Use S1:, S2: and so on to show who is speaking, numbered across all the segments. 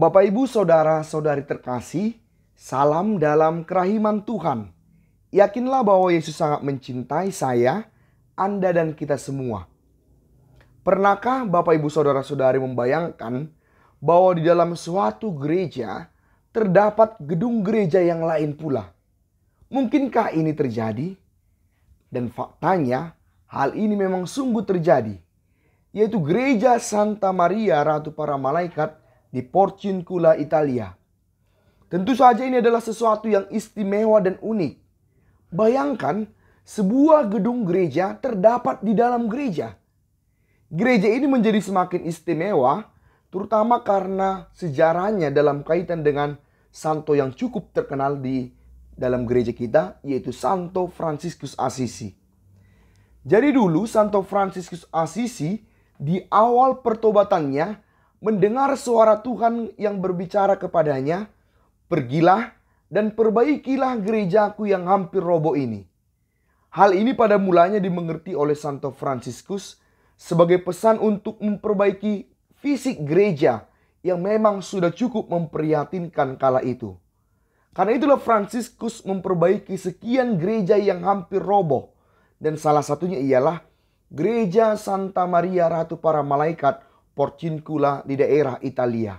S1: Bapak, Ibu, Saudara-saudari terkasih, salam dalam kerahiman Tuhan. Yakinlah bahwa Yesus sangat mencintai saya, Anda dan kita semua. Pernahkah Bapak, Ibu, Saudara-saudari membayangkan bahwa di dalam suatu gereja terdapat gedung gereja yang lain pula? Mungkinkah ini terjadi? Dan faktanya hal ini memang sungguh terjadi, yaitu Gereja Santa Maria Ratu Para Malaikat di Porciuncula, Italia. Tentu saja ini adalah sesuatu yang istimewa dan unik. Bayangkan sebuah gedung gereja terdapat di dalam gereja. Gereja ini menjadi semakin istimewa terutama karena sejarahnya dalam kaitan dengan santo yang cukup terkenal di dalam gereja kita, yaitu Santo Fransiskus Assisi. Jadi dulu Santo Fransiskus Assisi di awal pertobatannya mendengar suara Tuhan yang berbicara kepadanya, "Pergilah dan perbaikilah gerejaku yang hampir roboh ini." Hal ini pada mulanya dimengerti oleh Santo Fransiskus sebagai pesan untuk memperbaiki fisik gereja yang memang sudah cukup memprihatinkan kala itu. Karena itulah Fransiskus memperbaiki sekian gereja yang hampir roboh, dan salah satunya ialah Gereja Santa Maria Ratu Para Malaikat Porciuncula di daerah Italia.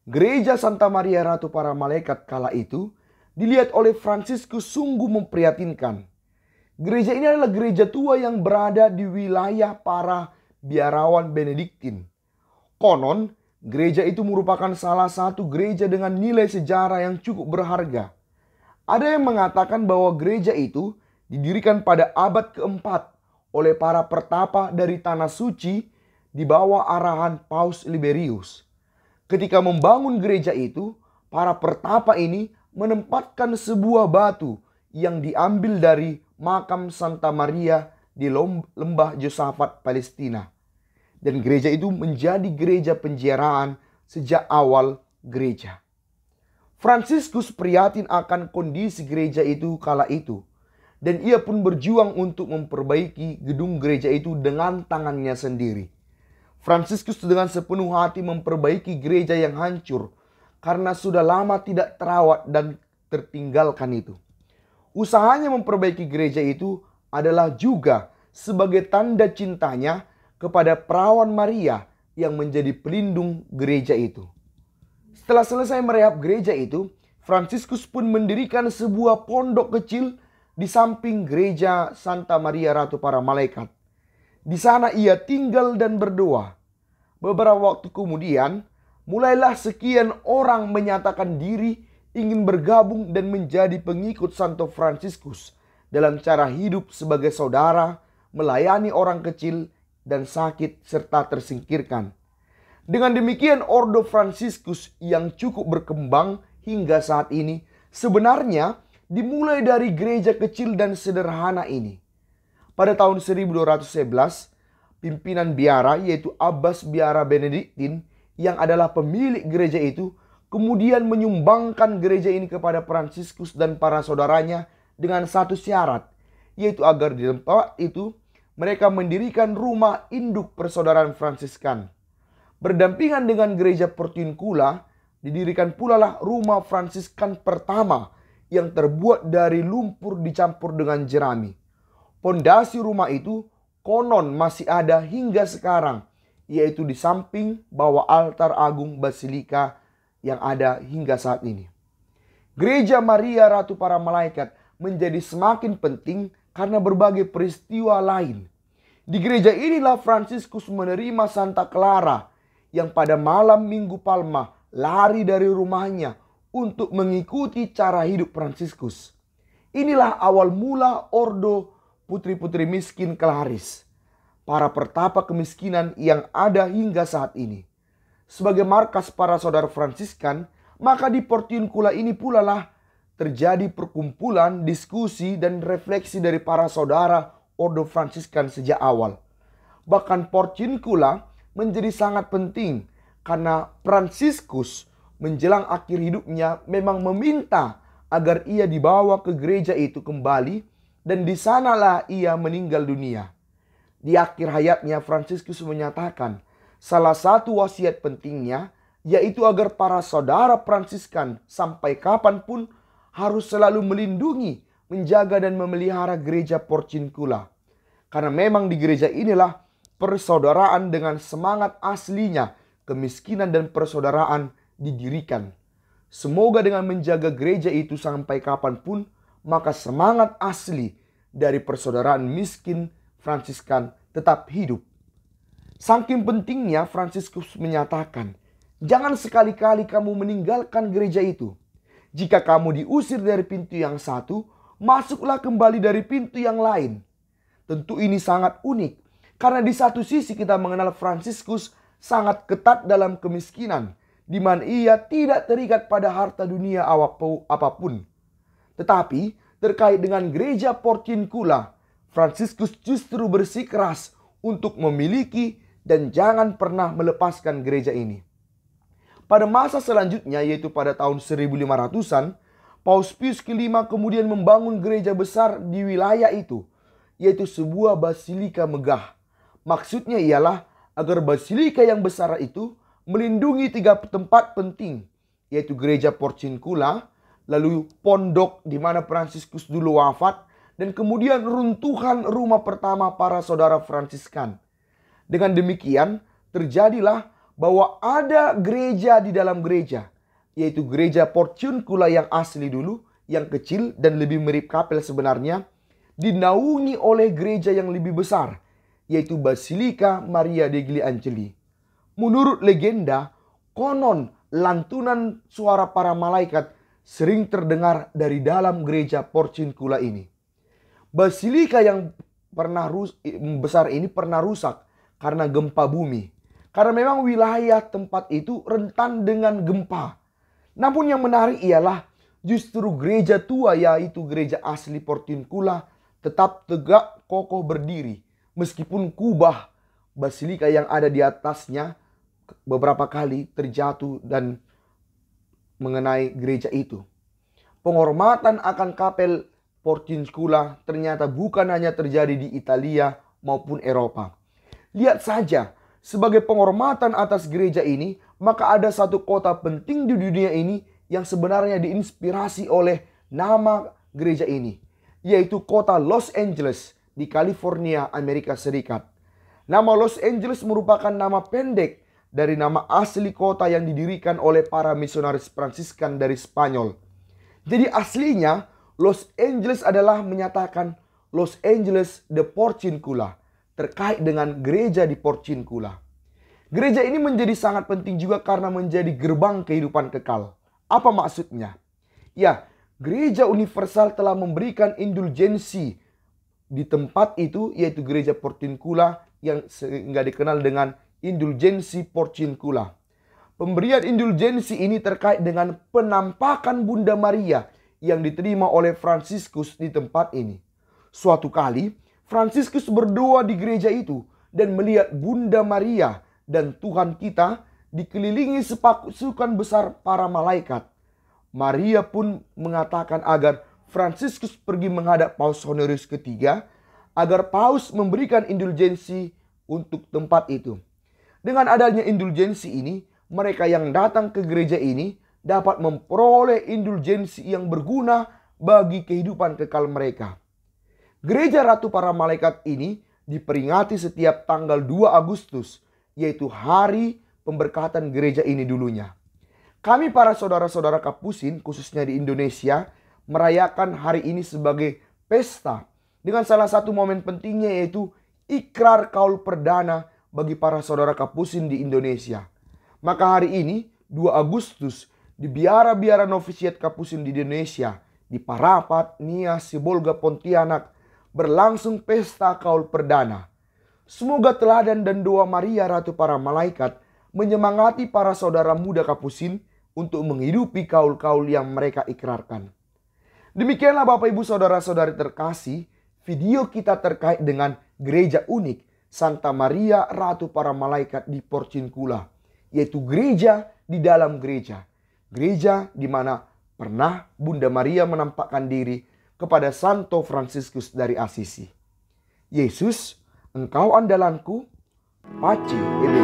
S1: Gereja Santa Maria Ratu Para Malaikat kala itu dilihat oleh Fransiskus sungguh memprihatinkan. Gereja ini adalah gereja tua yang berada di wilayah para biarawan Benediktin. Konon, gereja itu merupakan salah satu gereja dengan nilai sejarah yang cukup berharga. Ada yang mengatakan bahwa gereja itu didirikan pada abad keempat oleh para pertapa dari Tanah Suci di bawah arahan Paus Liberius. Ketika membangun gereja itu, para pertapa ini menempatkan sebuah batu yang diambil dari makam Santa Maria di lembah Josafat, Palestina. Dan gereja itu menjadi gereja penziarahan sejak awal gereja. Fransiskus prihatin akan kondisi gereja itu kala itu. Dan ia pun berjuang untuk memperbaiki gedung gereja itu dengan tangannya sendiri. Fransiskus dengan sepenuh hati memperbaiki gereja yang hancur karena sudah lama tidak terawat dan tertinggalkan itu. Usahanya memperbaiki gereja itu adalah juga sebagai tanda cintanya kepada perawan Maria yang menjadi pelindung gereja itu. Setelah selesai merehab gereja itu, Fransiskus pun mendirikan sebuah pondok kecil di samping gereja Santa Maria Ratu Para Malaikat. Di sana ia tinggal dan berdoa. Beberapa waktu kemudian, mulailah sekian orang menyatakan diri ingin bergabung dan menjadi pengikut Santo Fransiskus dalam cara hidup sebagai saudara, melayani orang kecil dan sakit serta tersingkirkan. Dengan demikian Ordo Fransiskus yang cukup berkembang hingga saat ini sebenarnya dimulai dari gereja kecil dan sederhana ini. Pada tahun 1211, pimpinan biara yaitu Abbas Biara Benediktin yang adalah pemilik gereja itu kemudian menyumbangkan gereja ini kepada Fransiskus dan para saudaranya dengan satu syarat, yaitu agar di tempat itu mereka mendirikan rumah induk persaudaraan Fransiskan. Berdampingan dengan gereja Porciuncula, didirikan pula lah rumah Fransiskan pertama yang terbuat dari lumpur dicampur dengan jerami. Pondasi rumah itu konon masih ada hingga sekarang, yaitu di samping bawah altar agung Basilika yang ada hingga saat ini. Gereja Maria Ratu Para Malaikat menjadi semakin penting karena berbagai peristiwa lain. Di gereja inilah Fransiskus menerima Santa Clara yang pada malam Minggu Palma lari dari rumahnya untuk mengikuti cara hidup Fransiskus. Inilah awal mula Ordo Putri-Putri Miskin Claris, para pertapa kemiskinan yang ada hingga saat ini. Sebagai markas para saudara Fransiskan, maka di Porciuncula ini pula lah terjadi perkumpulan, diskusi, dan refleksi dari para saudara Ordo Fransiskan sejak awal. Bahkan Porciuncula menjadi sangat penting karena Fransiskus menjelang akhir hidupnya memang meminta agar ia dibawa ke gereja itu kembali dan di sanalah ia meninggal dunia. Di akhir hayatnya Fransiskus menyatakan salah satu wasiat pentingnya yaitu agar para saudara Fransiskan sampai kapanpun harus selalu melindungi, menjaga dan memelihara gereja Porciuncula. Karena memang di gereja inilah persaudaraan dengan semangat aslinya kemiskinan dan persaudaraan didirikan. Semoga dengan menjaga gereja itu sampai kapanpun, maka semangat asli dari persaudaraan miskin Fransiskan tetap hidup. Saking pentingnya, Fransiskus menyatakan, jangan sekali-kali kamu meninggalkan gereja itu. Jika kamu diusir dari pintu yang satu, masuklah kembali dari pintu yang lain. Tentu ini sangat unik, karena di satu sisi kita mengenal Fransiskus sangat ketat dalam kemiskinan, di mana ia tidak terikat pada harta dunia apapun. Tetapi terkait dengan gereja Porciuncula, Fransiskus justru bersikeras untuk memiliki dan jangan pernah melepaskan gereja ini. Pada masa selanjutnya, yaitu pada tahun 1500-an, Paus Pius kelima kemudian membangun gereja besar di wilayah itu, yaitu sebuah basilika megah. Maksudnya ialah agar basilika yang besar itu melindungi 3 tempat penting, yaitu gereja Porciuncula, lalu pondok di mana Fransiskus dulu wafat, dan kemudian runtuhan rumah pertama para saudara Fransiskan. Dengan demikian, terjadilah bahwa ada gereja di dalam gereja, yaitu gereja Porciuncula yang asli dulu, yang kecil dan lebih mirip kapel sebenarnya, dinaungi oleh gereja yang lebih besar, yaitu Basilika Maria degli Angeli. Menurut legenda, konon lantunan suara para malaikat sering terdengar dari dalam gereja Porciuncula ini. Basilika yang besar ini pernah rusak karena gempa bumi. Karena memang wilayah tempat itu rentan dengan gempa. Namun yang menarik ialah justru gereja tua, yaitu gereja asli Porciuncula, tetap tegak kokoh berdiri. Meskipun kubah basilika yang ada di atasnya beberapa kali terjatuh dan mengenai gereja itu. Penghormatan akan kapel Porciuncula ternyata bukan hanya terjadi di Italia maupun Eropa. Lihat saja, sebagai penghormatan atas gereja ini, maka ada satu kota penting di dunia ini yang sebenarnya diinspirasi oleh nama gereja ini, yaitu kota Los Angeles di California, Amerika Serikat. Nama Los Angeles merupakan nama pendek dari nama asli kota yang didirikan oleh para misionaris Fransiskan dari Spanyol. Jadi aslinya Los Angeles adalah menyatakan Los Angeles de Porciuncula, terkait dengan gereja di Porciuncula. Gereja ini menjadi sangat penting juga karena menjadi gerbang kehidupan kekal. Apa maksudnya? Ya, gereja universal telah memberikan indulgensi di tempat itu, yaitu gereja Porciuncula yang sehingga dikenal dengan indulgensi Porciuncula. Pemberian indulgensi ini terkait dengan penampakan Bunda Maria yang diterima oleh Fransiskus di tempat ini. Suatu kali, Fransiskus berdoa di gereja itu dan melihat Bunda Maria dan Tuhan kita dikelilingi sepasukan besar para malaikat. Maria pun mengatakan agar Fransiskus pergi menghadap Paus Honorius ketiga agar Paus memberikan indulgensi untuk tempat itu. Dengan adanya indulgensi ini, mereka yang datang ke gereja ini dapat memperoleh indulgensi yang berguna bagi kehidupan kekal mereka. Gereja Ratu Para Malaikat ini diperingati setiap tanggal 2 Agustus, yaitu hari pemberkatan gereja ini dulunya. Kami para saudara-saudara Kapusin, khususnya di Indonesia, merayakan hari ini sebagai pesta dengan salah satu momen pentingnya, yaitu ikrar kaul perdana bagi para saudara Kapusin di Indonesia. Maka hari ini 2 Agustus di biara-biara novisiat Kapusin di Indonesia, di Parapat, Nias, Sibolga, Pontianak, berlangsung pesta kaul perdana. Semoga teladan dan doa Maria Ratu Para Malaikat menyemangati para saudara muda Kapusin untuk menghidupi kaul-kaul yang mereka ikrarkan. Demikianlah Bapak Ibu Saudara-saudari terkasih, video kita terkait dengan gereja unik Santa Maria Ratu Para Malaikat di Porciuncula, yaitu gereja di dalam gereja. Gereja di mana pernah Bunda Maria menampakkan diri kepada Santo Fransiskus dari Assisi. Yesus, Engkau andalanku, Pace Ebene.